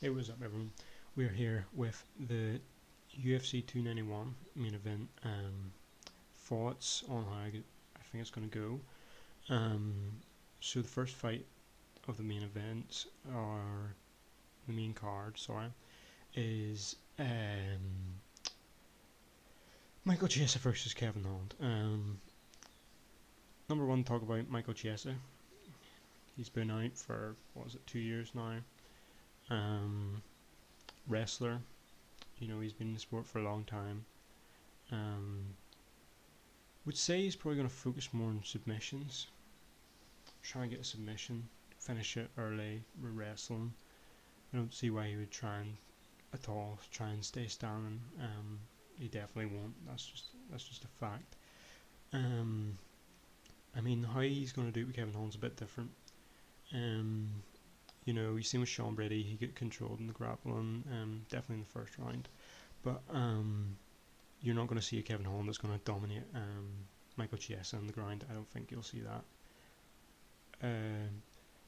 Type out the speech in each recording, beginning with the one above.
Hey, what's up, everyone? We're here with the UFC 291 main event. Thoughts on how I think it's going to go. So the first fight of the main event, or the main card, sorry, is Michael Chiesa versus Kevin Holland. Number one, talk about Michael Chiesa. He's been out for, what was it, 2 years now. Wrestler. He's been in the sport for a long time. Would say he's probably going to focus more on submissions, try and get a submission, finish it early with wrestling. I don't see why he would at all try and stay standing. He definitely won't. That's just a fact. Um, I mean, how he's going to do it with Kevin Holland's a bit different. Um, you seen with Sean Brady, he got controlled in the grappling, definitely in the first round. But you're not going to see a Kevin Holland that's going to dominate Michael Chiesa on the ground. I don't think you'll see that.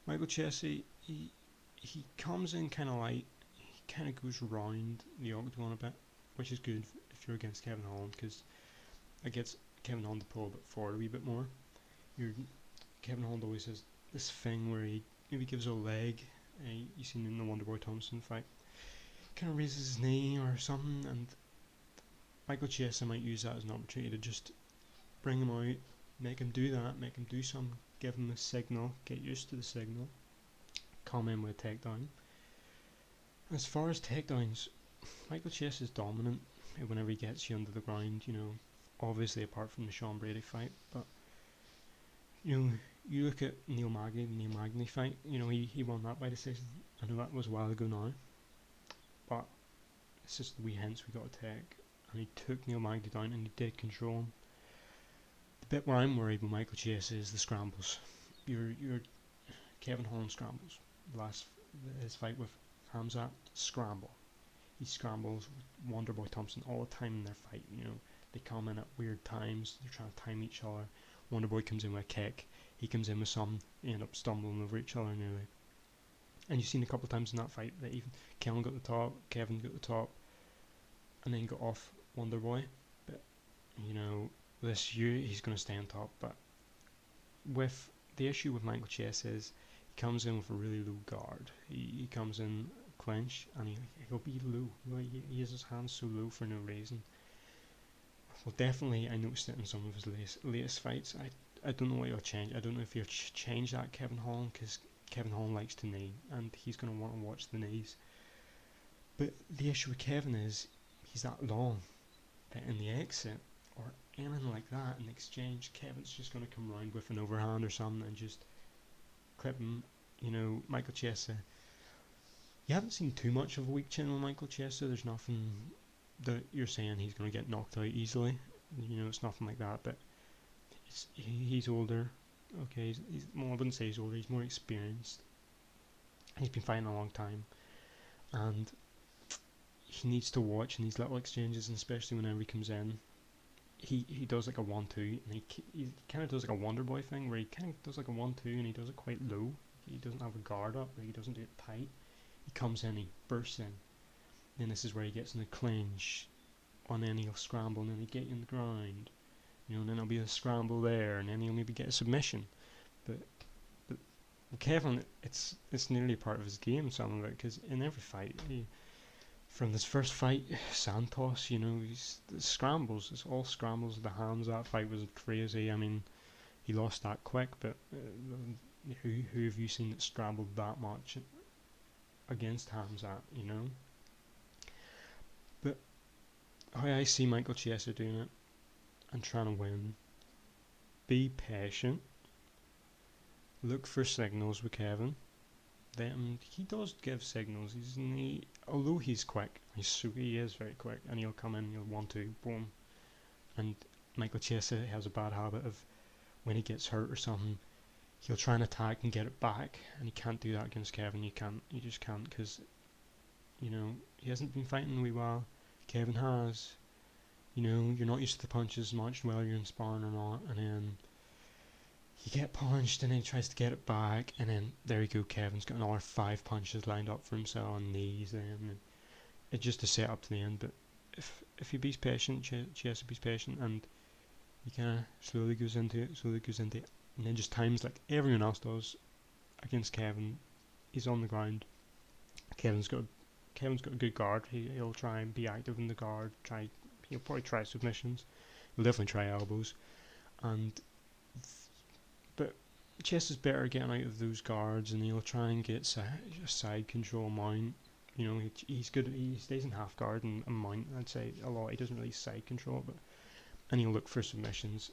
Michael Chiesa, he comes in kind of light. He kind of goes round the octagon a bit, which is good if you're against Kevin Holland, because it gets Kevin Holland to pull a bit forward a wee bit more. Kevin Holland always has this thing where he maybe gives a leg. You seen in the Wonderboy Thompson fight, kind of raises his knee or something, and Michael Chiesa might use that as an opportunity to just bring him out, make him do that, make him do some, give him a signal, get used to the signal, come in with a takedown. As far as takedowns, Michael Chiesa is dominant whenever he gets you under the ground, obviously apart from the Sean Brady fight, but you look at Neil Magny fight, he won that by decision. I know that was a while ago now, but it's just the wee hints we got to take, and he took Neil Magny down and he did control him. The bit where I'm worried with Michael Chiesa is the scrambles. Your Kevin Holland scrambles. His fight with Hamzat, scramble. He scrambles with Wonderboy Thompson all the time in their fight. They come in at weird times. They're trying to time each other. Wonderboy comes in with a kick. He comes in with some. They end up stumbling over each other nearly. And you've seen a couple of times in that fight that even Kevin got the top, and then got off Wonderboy. But this year he's going to stay on top. But with the issue with Michael Chiesa is he comes in with a really low guard. He comes in clinch and he'll be low. He has his hands so low for no reason. Well, definitely I noticed it in some of his latest fights. I don't know what he'll change. I don't know if he'll change that Kevin Holland, because Kevin Holland likes to knee and he's going to want to watch the knees. But the issue with Kevin is he's that long that in the exit or anything like that in exchange, Kevin's just going to come around with an overhand or something and just clip him. Michael Chiesa, you haven't seen too much of a weak chin with Michael Chiesa. There's nothing that you're saying he's going to get knocked out easily. It's nothing like that. But he's older. Okay, well, I wouldn't say he's older. He's more experienced. He's been fighting a long time, and he needs to watch in these little exchanges, and especially whenever he comes in. He does like a 1-2, and he kind of does like a Wonder Boy thing where he kind of does like a 1-2, and he does it quite low. He doesn't have a guard up, he doesn't do it tight. He comes in, he bursts in. Then this is where he gets in the clinch, and then he'll scramble, and then he'll get you in the ground. And then there'll be a scramble there, and then he'll maybe get a submission. But with Kevin, it's nearly part of his game, some of it, because in every fight, from this first fight, Santos, he's scrambles. It's all scrambles. The hands, that fight was crazy. I mean, he lost that quick, but who have you seen that scrambled that much against Hamzat? But how I see Michael Chiesa doing it and trying to win, be patient, look for signals with Kevin. Then he does give signals. Although he's quick, he is very quick, and he'll come in, he'll 1-2, boom. And Michael Chiesa has a bad habit of, when he gets hurt or something, he'll try and attack and get it back, and he can't do that against Kevin. You just can't, because he hasn't been fighting a wee while. Kevin has. You're not used to the punches much, whether you're in sparring or not, and then You get punched and then he tries to get it back, and then there you go, Kevin's got another 5 punches lined up for himself on knees then, and it's just a set up to the end. But if he be patient, Chiesa be patient, and he kind of slowly goes into it, and then just times like everyone else does against Kevin. He's on the ground. Kevin's got a good guard. He'll try and be active in the guard. He'll probably try submissions. He'll definitely try elbows, and but Chess is better getting out of those guards, and he'll try and get side control mount. You know, he's good. He stays in half guard and mount. I'd say a lot. He doesn't really side control, but and he'll look for submissions.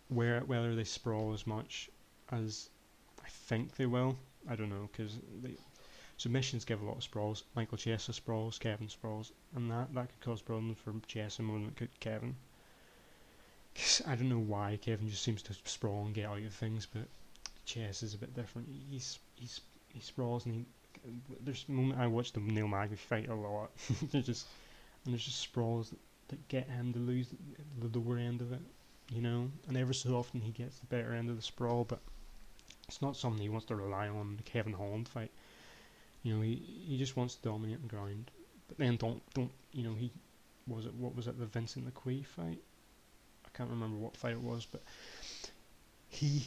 Whether they sprawl as much as I think they will, I don't know, because submissions give a lot of sprawls. Michael Chiesa sprawls, Kevin sprawls, and that could cause problems for Chiesa more than it could Kevin. I don't know why Kevin just seems to sprawl and get out of things, but Chess is a bit different. He sprawls, and there's a moment I watched the Neil Magny fight a lot. there's just sprawls that get him to lose the lower end of it, you know. And ever so often he gets the better end of the sprawl, but it's not something he wants to rely on the Kevin Holland fight. You know, he just wants to dominate the ground, but then don't you know, what was it, the Vincent Lequi fight? I can't remember what fight it was, but he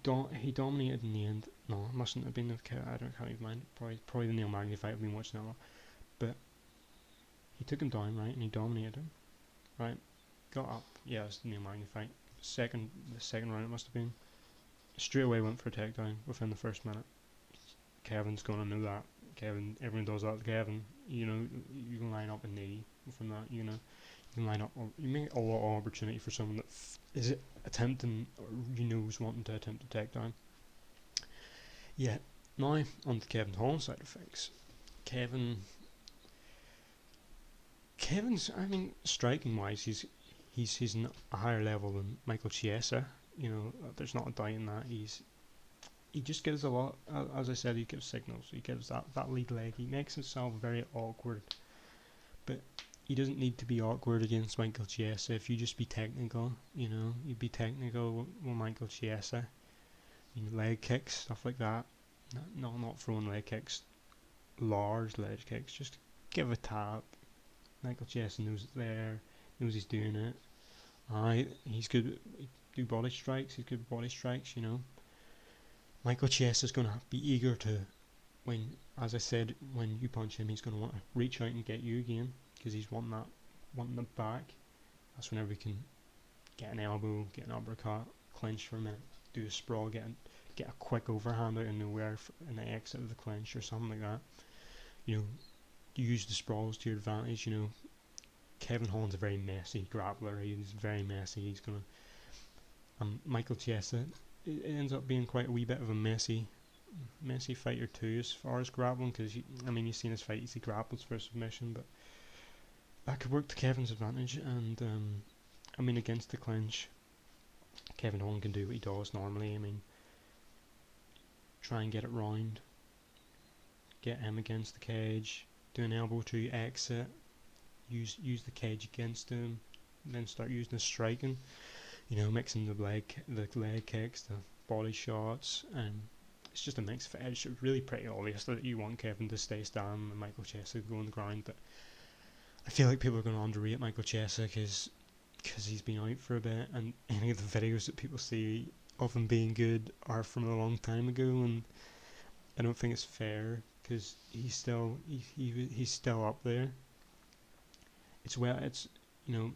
dominated in the end. No, it mustn't have been the I can't even mind. Probably the Neil Magny fight. I've been watching that a lot, but he took him down, right, and he dominated him, right. Got up. Yeah, it's the Neil Magny fight. The second round it must have been. Straight away went for a takedown within the first minute. Kevin's gonna know that. Everyone does that to Kevin. You know, you can line up a knee from that. You know, you can line up. You make a lot of opportunity for someone that is attempting, or you know, is wanting to attempt a takedown. Yeah. Now on the Kevin Holland side of things, Kevin's. I mean, striking wise, he's a higher level than Michael Chiesa. You know, there's not a doubt in that. He just gives a lot. As I said, he gives signals. He gives that lead leg. He makes himself very awkward, but he doesn't need to be awkward against Michael Chiesa. If you just be technical, you know, you'd be technical with Michael Chiesa. You know, leg kicks, stuff like that. Not throwing leg kicks, large leg kicks. Just give a tap. Michael Chiesa knows it's there. Knows he's doing it. He's good. Do body strikes. He's good body strikes. You know. Michael Chiesa is going to be eager to, as I said, when you punch him, he's going to want to reach out and get you again, because he's wanting it back. That's whenever he can get an elbow, get an uppercut, clinch for a minute, do a sprawl, get a quick overhand out of nowhere in the exit of the clinch or something like that. You know, use the sprawls to your advantage. You know, Kevin Holland's a very messy grappler. He's very messy. He's going to, Michael Chiesa, it ends up being quite a wee bit of a messy fighter too, as far as grappling, because you've seen his fight, he grapples for a submission, but that could work to Kevin's advantage. And against the clinch, Kevin Holland can do what he does normally. I mean, try and get it round, get him against the cage, do an elbow to exit, use the cage against him, then start using the striking. You know, mixing the leg kicks, the body shots, and it's just a mix of edge. It's really pretty obvious that you want Kevin to stay standing and Michael Chiesa to go on the ground, but I feel like people are going to underrate Michael Chiesa because he's been out for a bit, and any of the videos that people see of him being good are from a long time ago, and I don't think it's fair, because he's still up there. It's you know,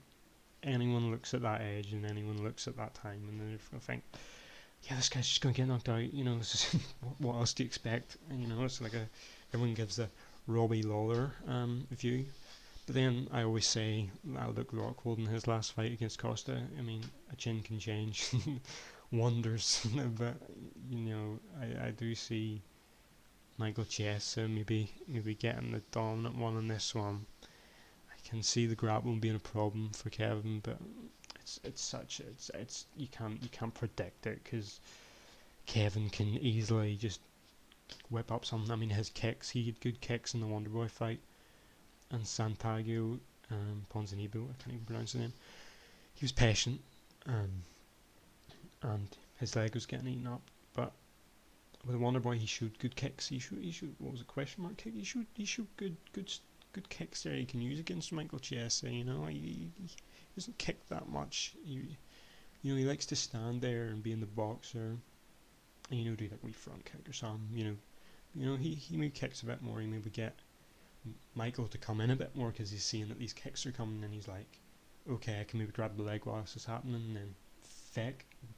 anyone looks at that age and anyone looks at that time and they're going to think, yeah, this guy's just going to get knocked out. You know, this is what else do you expect? And, you know, it's like everyone gives the Robbie Lawler view. But then I always say Luke Rockhold in his last fight against Costa, I mean, a chin can change wonders. But, you know, I do see Michael Chiesa maybe getting the dominant one in this one. Can see the grappling being a problem for Kevin, but it's you can't predict it, because Kevin can easily just whip up something. I mean, his kicks, he had good kicks in the Wonderboy fight, and Santiago Ponzinibbio, I can't even pronounce the name. He was patient, and his leg was getting eaten up. But with Wonderboy, he showed good kicks. He showed what was a question mark kick? He showed good kicks there. He can use against Michael Chiesa. You know, he doesn't kick that much. He likes to stand there and be in the boxer. And, do like wee front kick or something. He maybe kicks a bit more. He maybe get Michael to come in a bit more because he's seeing that these kicks are coming, and he's like, okay, I can maybe grab the leg while this is happening, and then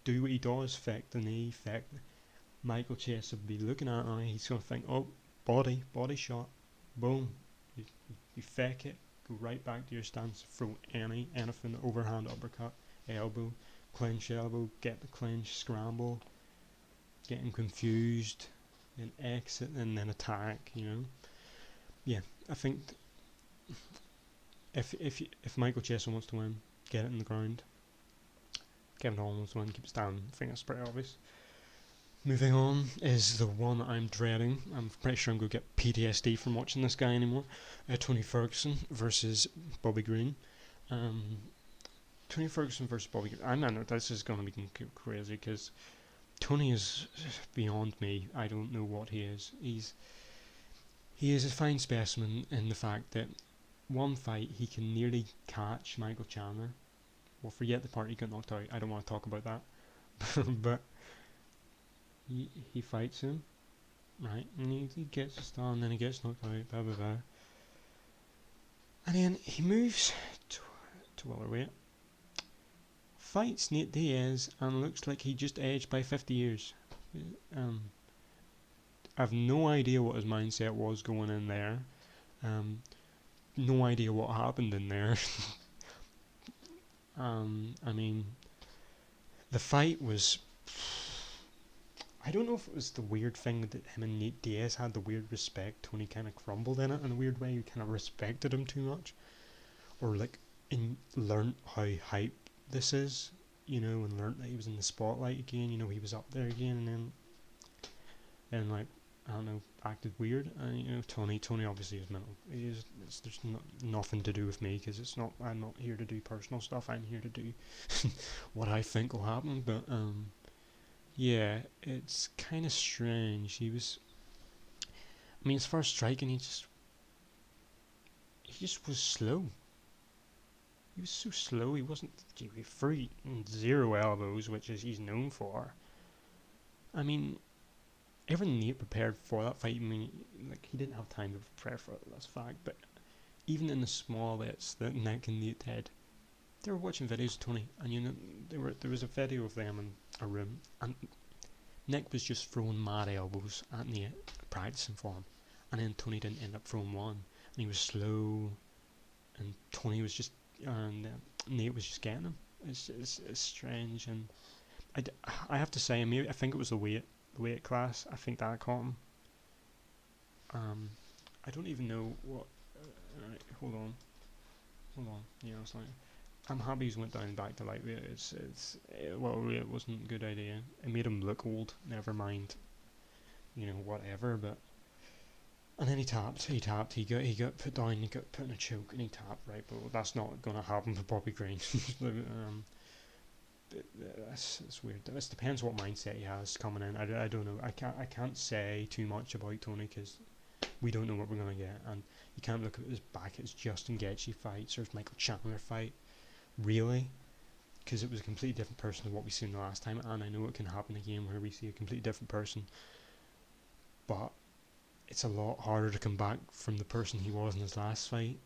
do what he does, feck the knee, feck. Michael Chase will be looking at it, he's going to think, oh, body shot, boom, you feck it, go right back to your stance, throw anything, overhand uppercut, elbow, clinch elbow, get the clinch, scramble, get him confused, then exit, and then attack, Yeah, I think if Michael Chase wants to win, get it in the ground. Kevin Holland wants to win, keep it down. I think that's pretty obvious. Moving on is the one I'm dreading. I'm pretty sure I'm going to get PTSD from watching this guy anymore. Tony Ferguson versus Bobby Green. Tony Ferguson versus Bobby Green. I know this is going to be crazy because Tony is beyond me. I don't know what he is. He is a fine specimen in the fact that one fight he can nearly catch Michael Chandler. Well, forget the part he got knocked out. I don't want to talk about that. But he fights him, right? And he gets a stun, and then he gets knocked out, blah blah blah. And then he moves to welterweight, fights Nate Diaz, and looks like he just aged by 50 years. I've no idea what his mindset was going in there. No idea what happened in there. I mean, the fight was... I don't know if it was the weird thing that him and Nate Diaz had, the weird respect. Tony kind of crumbled in it in a weird way. He kind of respected him too much. Or learned how hype this is, and learned that he was in the spotlight again. He was up there again, and I don't know, acted weird. And Tony obviously is mental. There's nothing to do with me because I'm not here to do personal stuff. I'm here to do what I think will happen. But yeah, it's kind of strange. His first striking, he just was slow. He was so slow. He wasn't free, zero elbows, which is he's known for. Everything Nate prepared for that fight, he didn't have time to prepare for it, that's a fact, but even in the small bits that Nick and Nate did, they were watching videos of Tony, and there was a video of them in a room, and Nick was just throwing mad elbows at Nate, practicing for him, and then Tony didn't end up throwing one, and he was slow, and Nate was just getting him. It's strange, and I have to say, I think it was the weight class. I think that caught him. I don't even know what. Alright, hold on. It's like I'm happy he's went down back to lightweight. It wasn't a good idea. It made him look old. Never mind. Whatever. But and then he tapped. He got put down. He got put in a choke, and he tapped. Right, but that's not going to happen for Bobby Green. It's weird. This depends what mindset he has coming in. I don't know. I can't say too much about Tony because we don't know what we're gonna get, and you can't look at his back. It's Justin Gaethje fights or his Michael Chandler fight, really, because it was a completely different person than what we seen the last time. And I know it can happen again where we see a completely different person, but it's a lot harder to come back from the person he was in his last fight.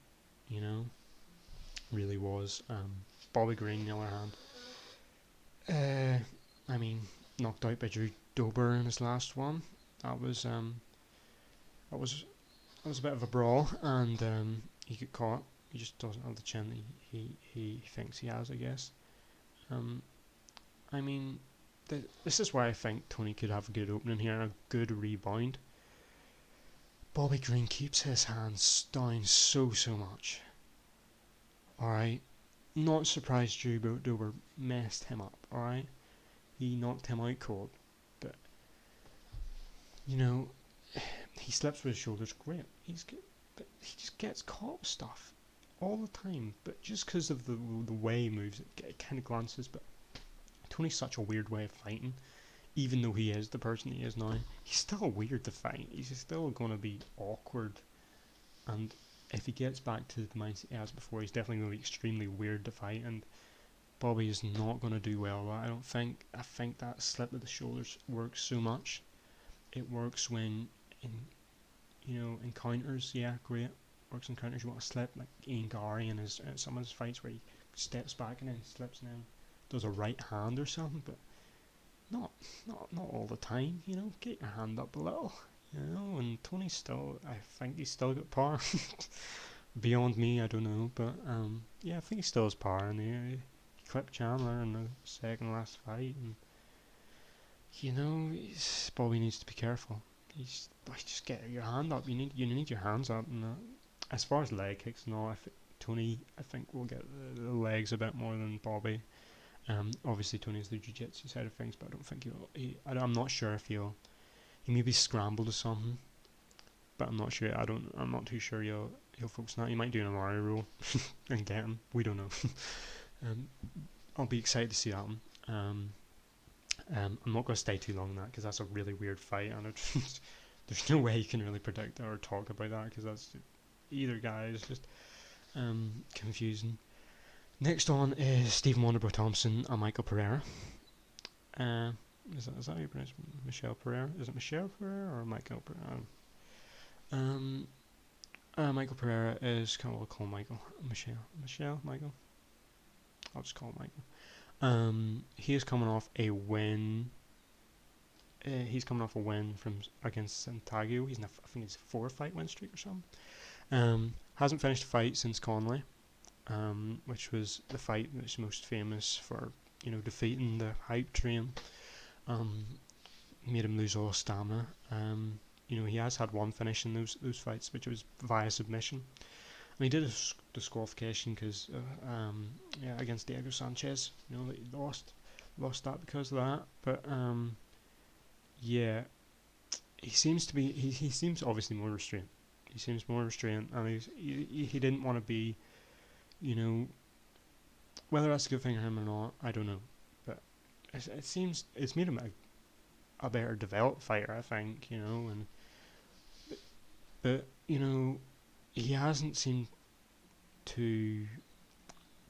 Really was. Bobby Green, on the other hand. Knocked out by Drew Dober in his last one. That was a bit of a brawl, and he got caught. He just doesn't have the chin that he thinks he has, I guess. This is why I think Tony could have a good opening here and a good rebound. Bobby Green keeps his hands down so much. Alright. Not surprised Drew Dober messed him up, alright? He knocked him out cold. But, he slips with his shoulders, great. But he just gets caught with stuff all the time. But just because of the way he moves, it kind of glances. But Tony's such a weird way of fighting. Even though he is the person he is now, he's still weird to fight. He's still going to be awkward. And if he gets back to the mindset he has before, he's definitely going to be extremely weird to fight. And Bobby is not going to do well. I don't think. I think that slip of the shoulders works so much. It works when in encounters. Yeah, great. Works in encounters. You want to slip like Ian Gary in his some of his fights where he steps back and then slips and then does a right hand or something. But not all the time. Get your hand up a little. And Tony's still. I think he's still got power. Beyond me, I don't know, but yeah, I think he still has power in there. He clipped Chandler in the second last fight, and Bobby needs to be careful. Just get your hand up. You need your hands up. And as far as leg kicks and all, Tony will get the legs a bit more than Bobby. Obviously Tony's the jiu-jitsu side of things, but I don't think I'm not sure if he maybe scrambled or something, but I'm not sure. I'm not too sure he'll focus on that. He might do an Amari roll and get him. We don't know. I'll be excited to see that one. I'm not going to stay too long on that because that's a really weird fight, and there's no way you can really predict or talk about that because that's either guy is just confusing. Next on is Stephen Wonderboy Thompson and Michael Pereira. Is that how you pronounce Michel Pereira? Is it Michel Pereira or Michael Pereira? Michael Pereira is we'll call Michael. Michael. I'll just call him Michael. He is coming off a win. He's coming off a win against Santiago. I think he's a 4-fight win streak or something. Hasn't finished a fight since Conley, which was the fight that's most famous for defeating the hype train. Made him lose all stamina. He has had one finish in those fights, which was via submission. And he did a disqualification because against Diego Sanchez. He lost that because of that. But yeah, he seems obviously more restrained. He seems more restrained, and he didn't want to be, whether that's a good thing for him or not, I don't know. But it seems it's made him a better developed fighter, I think, but he hasn't seemed to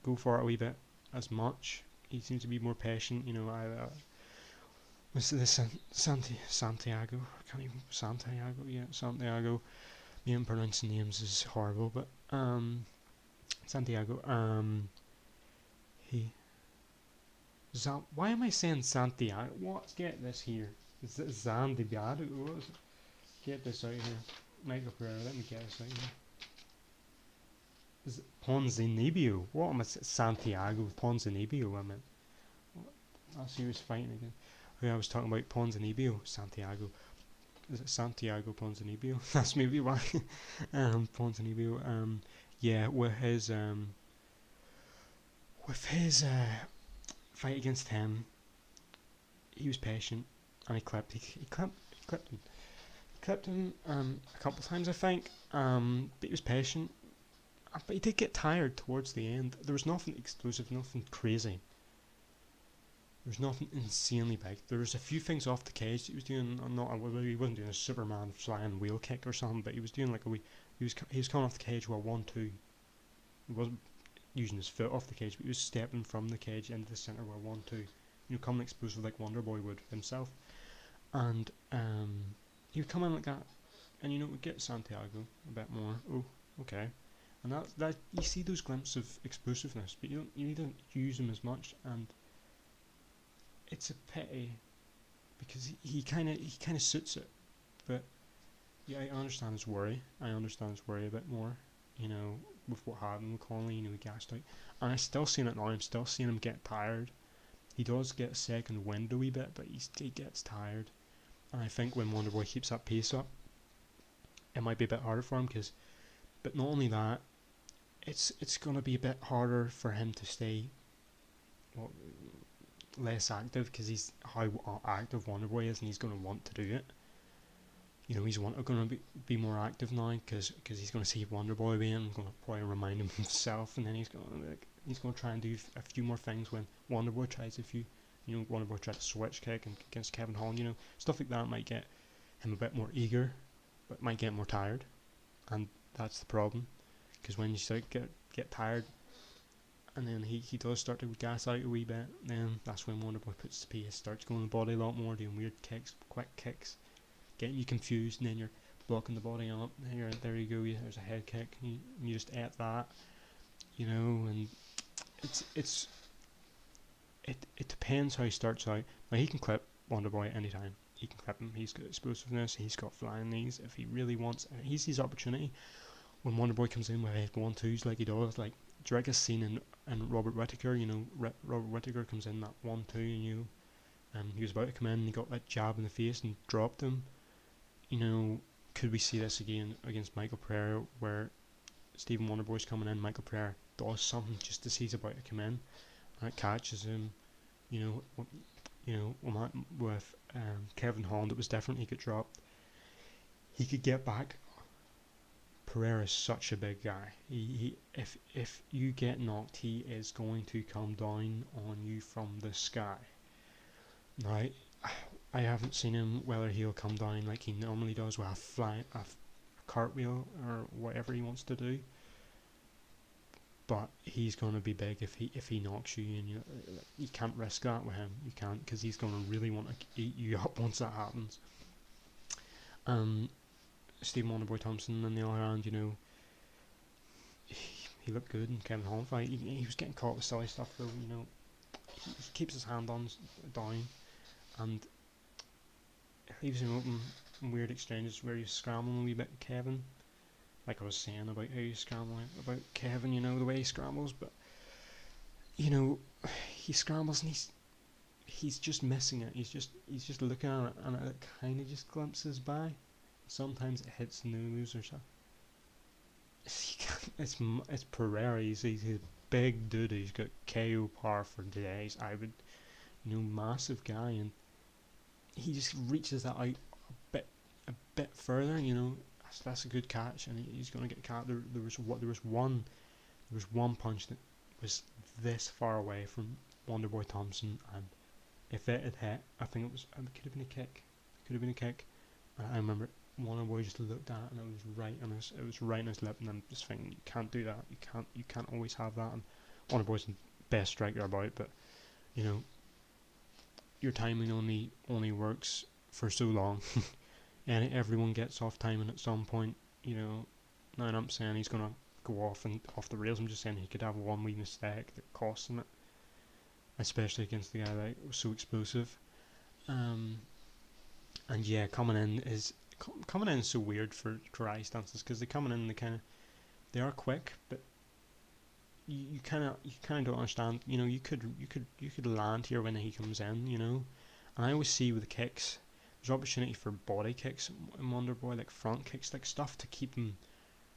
go for it a wee bit as much. He seems to be more patient. Was this Santiago? I can't even Santiago. Yeah, Santiago. Me pronouncing names is horrible, but Santiago. Why am I saying Santiago? What? Get this here. Is it Santiago? What is it? Get this out here. Michael Pereira, let me get this out here. Is it Ponzinibbio? What am I saying? Santiago Ponzinibbio, I meant. That's who he was fighting again. Okay, I was talking about Ponzinibbio. Santiago. Is it Santiago Ponzinibbio? That's maybe why. Ponzinibbio. Yeah, with his fight against him, he was patient and he clipped him a couple of times, I think. But he was patient. But he did get tired towards the end. There was nothing explosive, nothing crazy. There was nothing insanely big. There was a few things off the cage that he was doing. He wasn't doing a Superman flying wheel kick or something, but he was doing he was coming off the cage with a 1-2. He wasn't using his foot off the cage, but he was stepping from the cage into the center with a 1-2. Coming explosive like Wonderboy would himself. And he would come in like that, and would get Santiago a bit more. Oh, okay. And that you see those glimpses of explosiveness, but you don't use them as much, and it's a pity because he kind of suits it. But yeah, I understand his worry. I understand his worry a bit more. With what happened with Conley, he gassed out, and I'm still seeing it now. I'm still seeing him get tired. He does get a second wind a wee bit, but he gets tired. And I think when Wonderboy keeps that pace up, it might be a bit harder for him. But not only that, it's gonna be a bit harder for him to stay less active because he's how active Wonderboy is, and he's gonna want to do it. He's going to be more active now because he's going to see Wonderboy being and going to probably remind him of himself, and then he's going to try and do a few more things when Wonderboy tries a few Wonderboy tried to switch kick against Kevin Holland. Stuff like that might get him a bit more eager, but might get more tired, and that's the problem. Because when you start get tired, and then he does start to gas out a wee bit, then that's when Wonderboy puts the pace, starts going the body a lot more, doing weird kicks, quick kicks, getting you confused, and then you're blocking the body up. There you go. There's a head kick. You just ate that, and it depends how he starts out. Now he can clip Wonderboy anytime. He can clip him. He's got explosiveness. He's got flying knees. If he really wants, he sees opportunity. When Wonderboy comes in with 1-2s like he does, like Drake's scene in Robert Whittaker, Robert Whittaker comes in that 1-2, and he was about to come in and he got that jab in the face and dropped him. Could we see this again against Michael Pereira, where Stephen Wonderboy's coming in, Michael Pereira does something just as he's about to come in, and it catches him. With Kevin Holland, it was different. He could drop. He could get back. Pereira is such a big guy. If you get knocked, he is going to come down on you from the sky. Now, I haven't seen him whether he'll come down like he normally does with a cartwheel or whatever he wants to do. But he's going to be big if he knocks you, and you can't risk that with him. You can't, because he's going to really want to eat you up once that happens. Stephen Wonderboy Thompson, on the other hand, he looked good in Kevin Holland fight. He was getting caught with silly stuff though. He keeps his hand down, and leaves him open in weird exchanges where he's scrambling a wee bit with Kevin. Like I was saying about how he's scrambling about Kevin, the way he scrambles, but he scrambles and he's just missing it. He's just looking at it, and it kind of just glimpses by. Sometimes it hits the nose or something. It's Pereira. He's a big dude. He's got KO power for days. I would, massive guy, and he just reaches that out a bit further. That's a good catch, and he's going to get caught. There was one punch that was this far away from Wonderboy Thompson, and if it had hit, I think it could have been a kick. I remember Wonderboy just looked at it, and it was right on his lip, and I'm just thinking, you can't do that. You can't always have that. And Wonderboy's the best striker about, but your timing only works for so long. And everyone gets off timing at some point. Now I'm not saying he's gonna go off the rails. I'm just saying he could have one wee mistake that costs him it, especially against the guy that was so explosive. And yeah, coming in is so weird for karate stances, because they're coming in, they are quick, but you kind of don't understand. You could land here when he comes in. And I always see with the kicks, there's opportunity for body kicks in Wonderboy, like front kicks, like stuff to keep him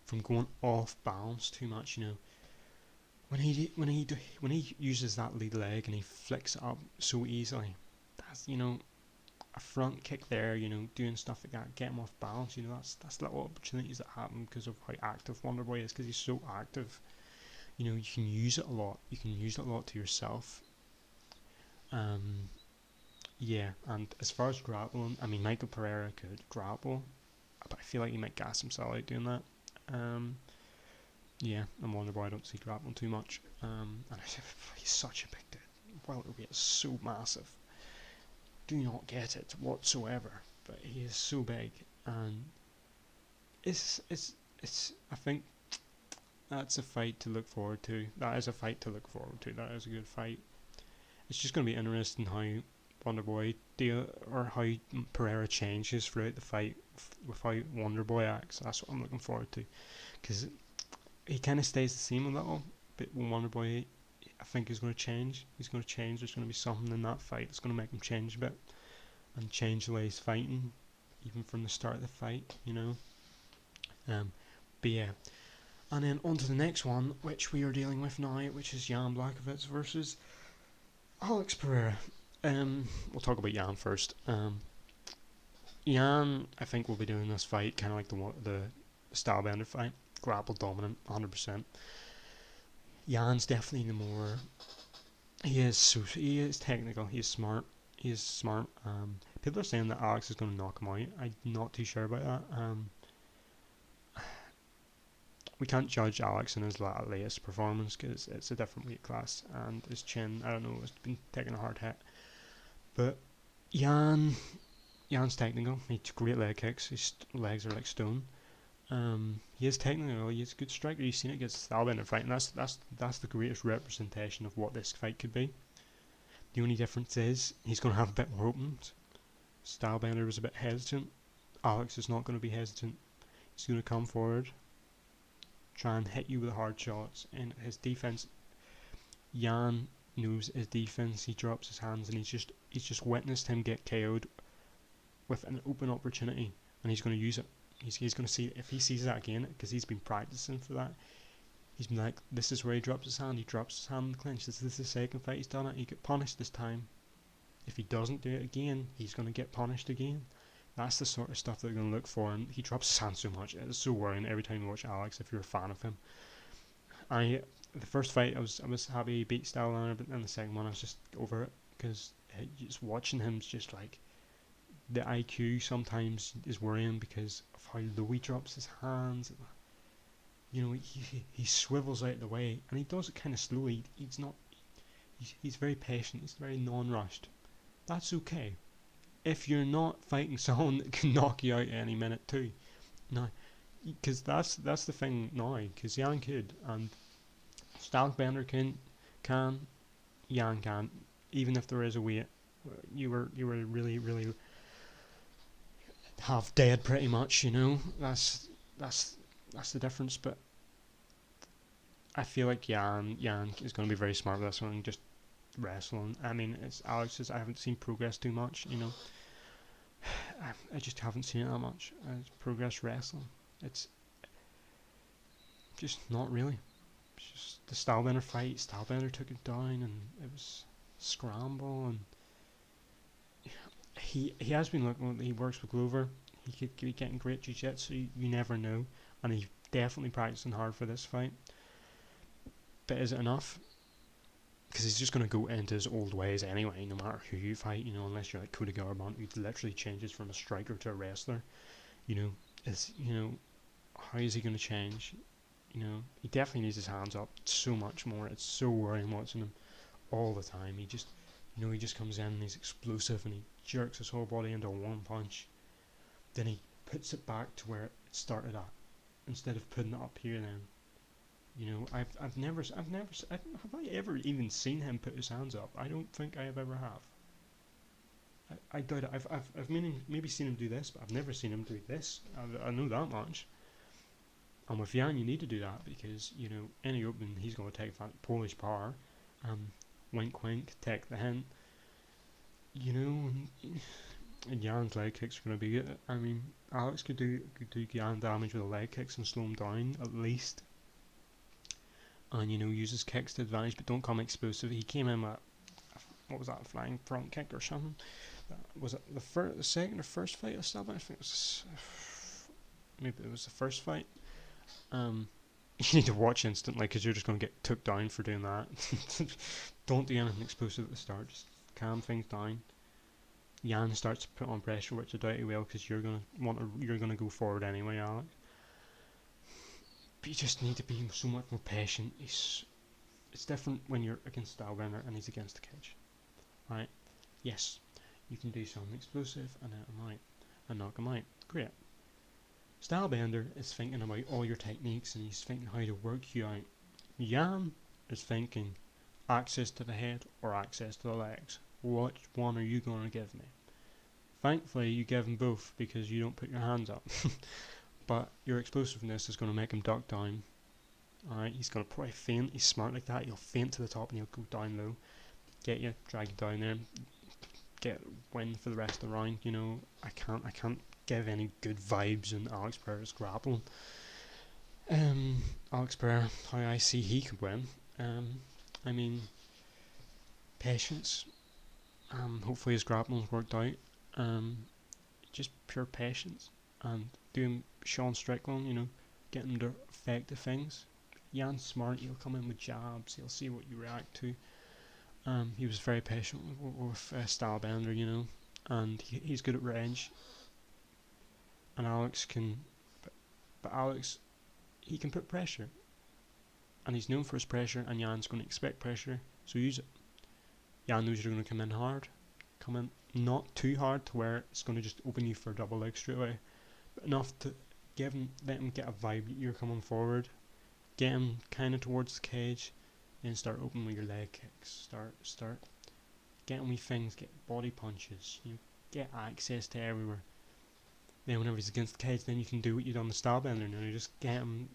from going off balance too much. When he uses that lead leg and he flicks it up so easily, that's a front kick there. Doing stuff like that, get him off balance. That's little opportunities that happen because of how active Wonderboy is, because he's so active. You can use it a lot. You can use it a lot to yourself. Yeah, and as far as grappling, I mean, Michael Pereira could grapple, but I feel like he might gas himself out doing that. Yeah, and Wonderboy I don't see grappling too much. And he's such a big dude. Welterweight is so massive. Do not get it whatsoever, but he is so big, and it's I think that's a fight to look forward to. That is a fight to look forward to. That is a good fight. It's just going to be interesting how Wonderboy or how Pereira changes throughout the fight with how Wonderboy acts. That's what I'm looking forward to, because he kind of stays the same a little, but when Wonderboy, I think, is going to change. He's going to change. There's going to be something in that fight that's going to make him change a bit, and change the way he's fighting, even from the start of the fight. But yeah. And then on to the next one, which we are dealing with now, which is Jan Blachowicz versus Alex Pereira. We'll talk about Jan first. Jan, I think, will be doing this fight kind of like the Stylebender fight, grapple dominant, 100%. Jan's definitely the more He is technical. He is smart. He is smart. People are saying that Alex is going to knock him out. I'm not too sure about that. We can't judge Alex in his latest performance because it's a different weight class, and his chin, I don't know, has been taking a hard hit. But Jan, Jan's technical. He's great leg kicks. His legs are like stone. He is technical. He's a good striker. You've seen it against Stylebender fight, and that's the greatest representation of what this fight could be. The only difference is he's going to have a bit more openings. Stylebender was a bit hesitant. Alex is not going to be hesitant. He's going to come forward, try and hit you with hard shots. And his defense, Jan knows his defense. He drops his hands, and he's just witnessed him get KO'd with an open opportunity, and he's going to use it. He's going to see if he sees that again, because he's been practicing for that. He's been like, this is where he drops his hand. He drops his hand in the clinch. This is the second fight he's done it. He get punished this time. If he doesn't do it again, he's going to get punished again. That's the sort of stuff they're going to look for. And he drops his hand so much. It's so worrying every time you watch Alex if you're a fan of him. The first fight I was happy he beat Stylebender, but then the second one I was just over it, because just watching him's just like, the IQ sometimes is worrying because of how low he drops his hands. You know, he swivels out of the way, and he does it kind of slowly. He's very patient. He's very non-rushed. That's okay if you're not fighting someone that can knock you out any minute too. No, because that's the thing now. Because Jan could, and Stylebender can, Jan can. Even if there is a weight, you were really half dead pretty much. You know, that's the difference. But I feel like Jan is going to be very smart with this one and just wrestling. I mean, it's Alex's. I haven't seen progress too much. You know, I just haven't seen it that much. Progress wrestling. It's just not really. It's just the Stylebender fight. Stylebender took it down, and it was scramble. And he has been looking. He works with Glover. He could be getting great jiu-jitsu. You never know, and he's definitely practicing hard for this fight. But is it enough? Because he's just going to go into his old ways anyway, no matter who you fight, you know, unless you're like Cody Garbrandt, who literally changes from a striker to a wrestler. You know, how is he going to change? You know, he definitely needs his hands up so much more. It's so worrying watching him all the time. He just comes in and he's explosive and he jerks his whole body into one punch. Then he puts it back to where it started at, instead of putting it up here then. You know, have I ever even seen him put his hands up? I don't think I have ever have. I doubt it. I've maybe seen him do this, but I've never seen him do this. I know that much. And with Jan, you need to do that because, you know, any opening he's going to take that Polish power. Wink, wink, take the hint. You know, and Jan's leg kicks are going to be good. I mean, Alex could do Jan damage with the leg kicks and slow him down at least. And, you know, uses kicks to advantage, but don't come explosive. He came in with, what was that, a flying front kick or something? Was it the second or first fight of Stylebender? I think it was, maybe it was the first fight. You need to watch instantly because you're just going to get took down for doing that. Don't do anything explosive at the start. Just calm things down. Jan starts to put on pressure, which I doubt he will, because you're gonna go forward anyway, Alex. But you just need to be so much more patient. It's different when you're against Stylebender and he's against the cage. Right? Yes, you can do something explosive and knock him out. Great. Stylebender is thinking about all your techniques and he's thinking how to work you out. Jan is thinking access to the head or access to the legs. What one are you going to give me? Thankfully, you give him both because you don't put your hands up. But your explosiveness is going to make him duck down. Alright, he's going to probably feint. He's smart like that. He'll feint to the top and he'll go down low. Get you, drag you down there. Get win for the rest of the round. You know, I can't give any good vibes in Alex Pereira's grappling. Alex Pereira, how I see he could win. I mean, patience. Hopefully his grappling's worked out. Just pure patience and doing Sean Strickland, you know, getting to effective things. Jan's smart. He'll come in with jabs. He'll see what you react to, He was very patient with Stylebender, you know, and he's good at range. And Alex can, but Alex, he can put pressure, and he's known for his pressure. And Jan's going to expect pressure, so use it. Jan knows you're going to come in hard, come in not too hard to where it's going to just open you for a double leg straight away, but enough to let him get a vibe that you're coming forward, get him kind of towards the cage, then start opening with your leg kicks. Start getting wee things, get body punches, you know, get access to everywhere. Then whenever he's against the cage, then you can do what you done the Stylebender. You know, you just get him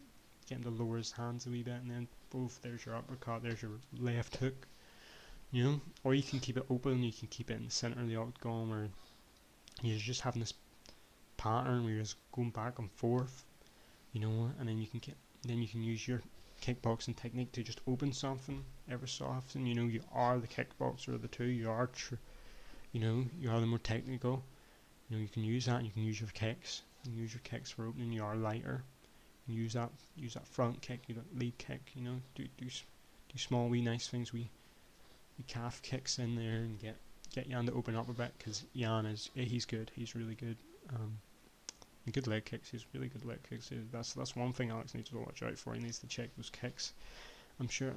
to lower his hands a wee bit, and then both, there's your uppercut, there's your left hook, you know. Or you can keep it open, you can keep it in the centre of the octagon, where you're just having this pattern where you're just going back and forth, you know, and then you can use your kickboxing technique to just open something ever so often. You know, you are the kickboxer of the two. You are, you know, you are the more technical. You know, you can use that. And you can use your kicks. You can use your kicks for opening. You are lighter. You use that front kick. You got lead kick. You know, do small wee nice things. We calf kicks in there and get Jan to open up a bit, because Jan he's good. He's really good. Good leg kicks. He's really good leg kicks. That's one thing Alex needs to watch out for. He needs to check those kicks. I'm sure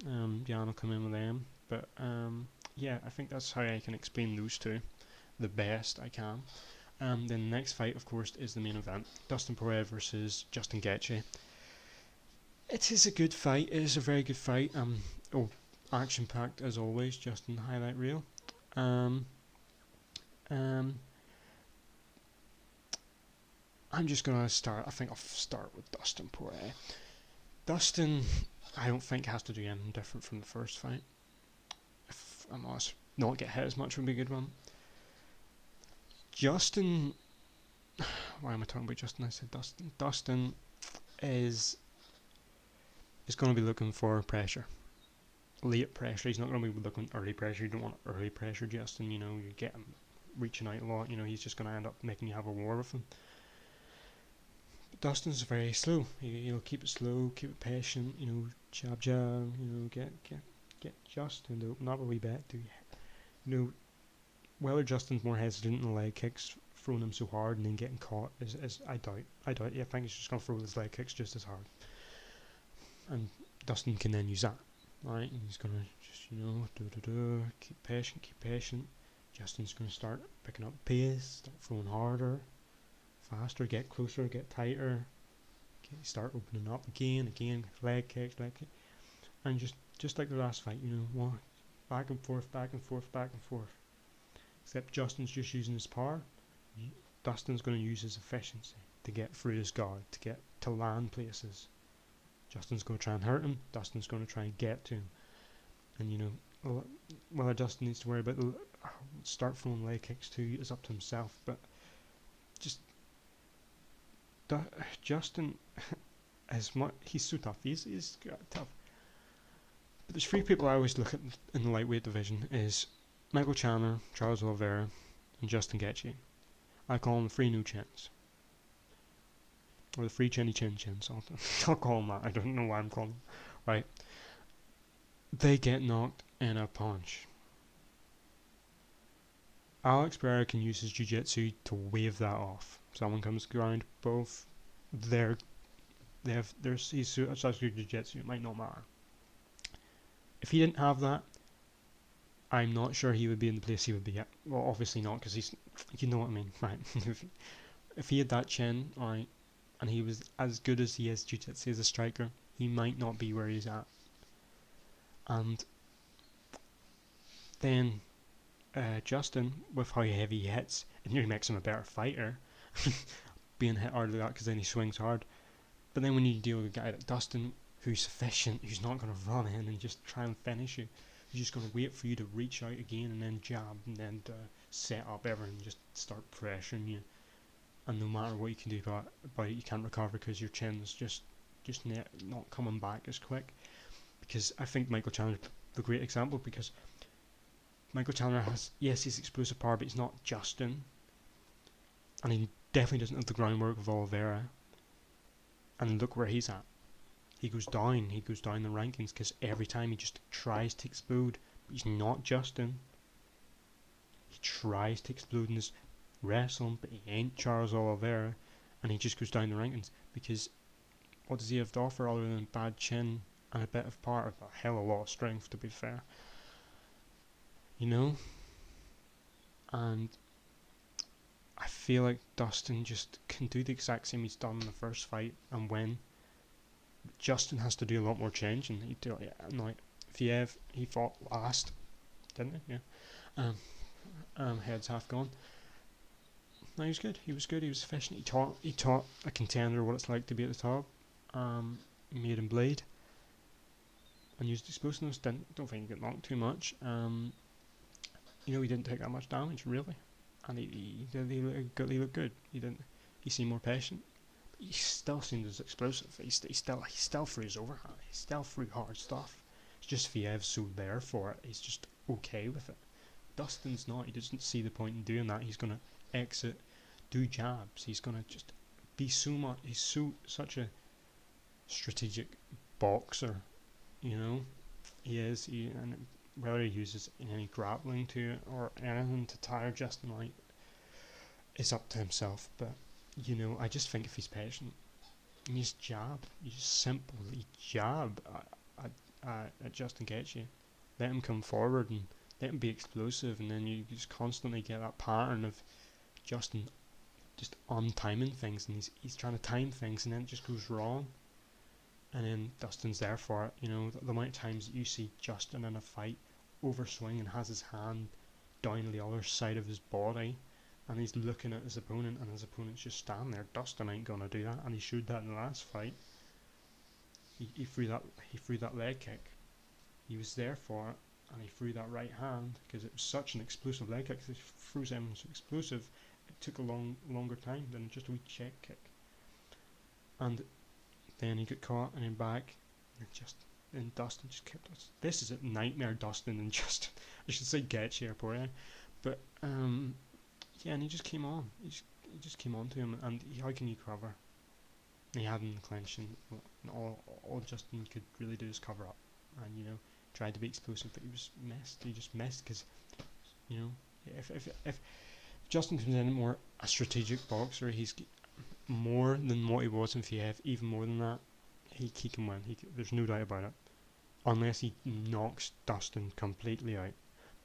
Jan will come in with them. But yeah, I think that's how I can explain those two the best I can. Then the next fight, of course, is the main event: Dustin Poirier versus Justin Gaethje. It is a good fight. It is a very good fight. Action packed as always, just in the highlight reel. I'm just gonna start. I think I'll start with Dustin Poirier. Dustin, I don't think has to do anything different from the first fight. If I'm honest, not get hit as much would be a good one. Justin, why am I talking about Justin? I said Dustin. Dustin is going to be looking for pressure, late pressure. He's not going to be looking early pressure. You don't want early pressure, Justin. You know, you get him reaching out a lot. You know, he's just going to end up making you have a war with him. But Dustin's very slow. He'll keep it slow, keep it patient. You know, jab. You know, get Justin to open up a wee bit. You know, whether Justin's more hesitant in the leg kicks, throwing them so hard and then getting caught, is I doubt. I think he's just going to throw his leg kicks just as hard. And Dustin can then use that, right? And he's going to just, you know, keep patient. Justin's going to start picking up pace, start throwing harder, faster, get closer, get tighter, start opening up again, leg kicks, and just like the last fight, you know, back and forth. Except Justin's just using his power. Dustin's going to use his efficiency to get through his guard, to land places. Justin's going to try and hurt him. Dustin's going to try and get to him. And you know, whether Dustin needs to worry about start throwing leg kicks too is up to himself. But just Justin he's so tough. He's tough. But there's three people I always look at in the lightweight division: is Michael Chandler, Charles Oliveira, and Justin Gaethje. I call them the three new chins. Or the three chinny chins. I'll call them that. I don't know why I'm calling them. Right. They get knocked in a punch. Alex Pereira can use his jiu-jitsu to wave that off. Someone comes around, both he's such good jiu-jitsu, it might not matter. If he didn't have that, I'm not sure he would be in the place he would be at. Well, obviously not, because he's, you know what I mean, right? If he had that chin, alright, and he was as good as he is jiu-jitsu as a striker, he might not be where he's at. And then Justin, with how heavy he hits, it nearly makes him a better fighter, being hit hard like that, because then he swings hard. But then when you deal with a guy like Dustin, who's efficient, who's not going to run in and just try and finish you, he's just going to wait for you to reach out again and then jab and then set up everything and just start pressuring you. And no matter what you can do about it, you can't recover because your chin's just not coming back as quick. Because I think Michael Chandler's the great example, because Michael Chandler has, yes, he's explosive power, but he's not Justin. And he definitely doesn't have the groundwork of Oliveira. And look where he's at. He goes down the rankings because every time he just tries to explode, He's not Justin. He tries to explode in his wrestling, but he ain't Charles Oliveira, and he just goes down the rankings because what does he have to offer other than bad chin and a bit of part of a hell of a lot of strength, to be fair, you know? And I feel like Dustin just can do the exact same he's done in the first fight and win. Justin has to do a lot more change, and Fiev, he fought last, didn't he? Yeah. Head's half gone. No, he was good. He was good. He was efficient. He taught a contender what it's like to be at the top. Made him bleed and used explosiveness. Don't think he got knocked too much. He didn't take that much damage really, and he looked good. He seemed more patient. But he still seemed as explosive. He still threw his overhand. He still threw hard stuff. It's just Fiev's so there for it. He's just okay with it. Dustin's not. He doesn't see the point in doing that. He's gonna exit, do jabs. He's gonna just be so much. He's such a strategic boxer. You know, he is. And whether he uses any grappling to it or anything to tire Justin out is up to himself. But I just think if he's patient, and you just simply jab at Justin Gaethje, let him come forward and let him be explosive, and then you just constantly get that pattern of Justin just untiming things, and he's trying to time things, and then it just goes wrong. And then Dustin's there for it. The amount of times that you see Justin in a fight overswing and has his hand down the other side of his body, and he's looking at his opponent, and his opponent's just standing there. Dustin ain't gonna do that, and he showed that in the last fight. He threw that leg kick. He was there for it, and he threw that right hand because it was such an explosive leg kick. He threw something so explosive, it took a longer time than just a wee check kick. And then he got caught and then back, and Dustin just kept us. This is a nightmare, Dustin, and just I should say Gaethje or Poirier, but and he just came on. He just came on to him, and how can you cover? And he had him in the clinch, and all Justin could really do is cover up, and tried to be explosive, but he just missed because if Justin comes in more a strategic boxer, he's more than what he was in Fiev, even more than that. He can win. There's no doubt about it, unless he knocks Dustin completely out.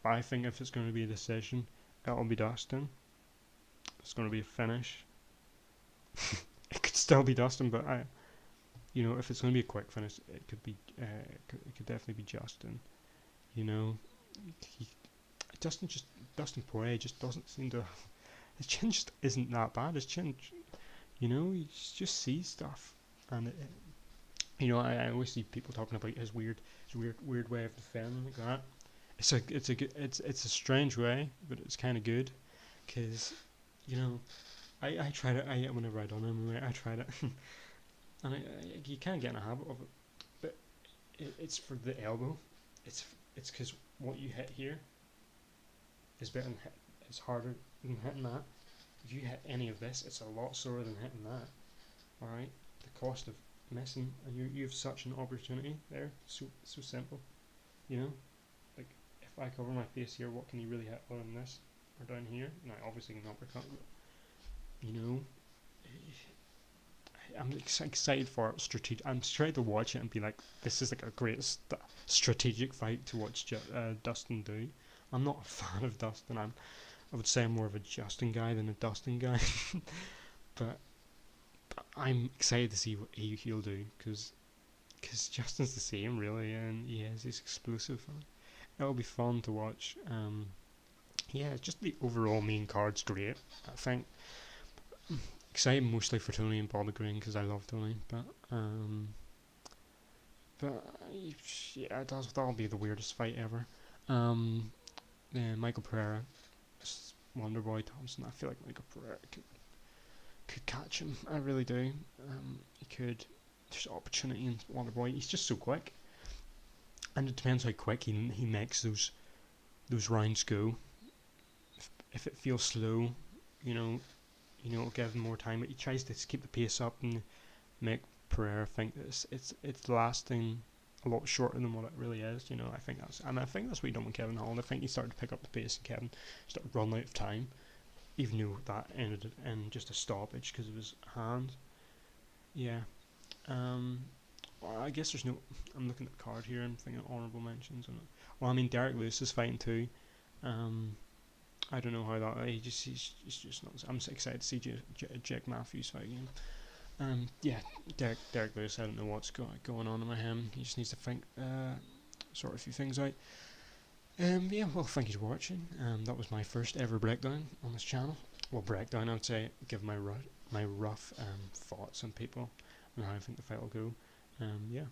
But I think if it's going to be a decision, it'll be Dustin. It's going to be a finish. It could still be Dustin, but if it's going to be a quick finish, it could be. It could definitely be Justin. Dustin Poirier just doesn't seem to. His chin just isn't that bad. His chin, he just sees stuff, and I always see people talking about his weird way of defending like that. It's a strange way, but it's kind of good, because I tried it. Whenever I done MMA, I tried it, and you kind of get in a habit of it. But it's for the elbow. It's because what you hit here is better than it's harder than hitting that. If you hit any of this, it's a lot slower than hitting that. All right, the cost of missing, and you have such an opportunity there. So simple, Like if I cover my face here, what can you really hit other than this or down here? Now obviously an uppercut, but I'm excited for it. I'm excited to watch it and be like, this is like a great strategic fight to watch Dustin do. I'm not a fan of Dustin. I would say I'm more of a Justin guy than a Dustin guy. but I'm excited to see what he'll do, because Justin's the same really, and he's explosive. It'll be fun to watch. Just the overall main card's great. I think excited mostly for Tony and Bobby Green because I love Tony, but that'll be the weirdest fight ever. Michael Pereira, Wonderboy Thompson. I feel like Michael Pereira could catch him. I really do. He could. There's opportunity in Wonderboy. He's just so quick, and it depends how quick he makes those rounds go. If it feels slow, it'll give him more time. But he tries to keep the pace up and make Pereira think that it's lasting a lot shorter than what it really is. You know, I think that's what he done with Kevin Holland. I think he started to pick up the pace, and Kevin started running out of time, even though that ended in just a stoppage because of his hand. Yeah. Um, well, I guess there's no. I'm looking at the card here and thinking honourable mentions. Well, I mean, Derek Lewis is fighting too. Um, I don't know how that. He's just not. I'm excited to see Jake Matthews fight again. Yeah, Derek Lewis. I don't know what's going on with him. He just needs to think, sort a few things out. Yeah. Well, thank you for watching. That was my first ever breakdown on this channel. Well, breakdown. I would say give my rough thoughts on people and how I think the fight will go. Yeah.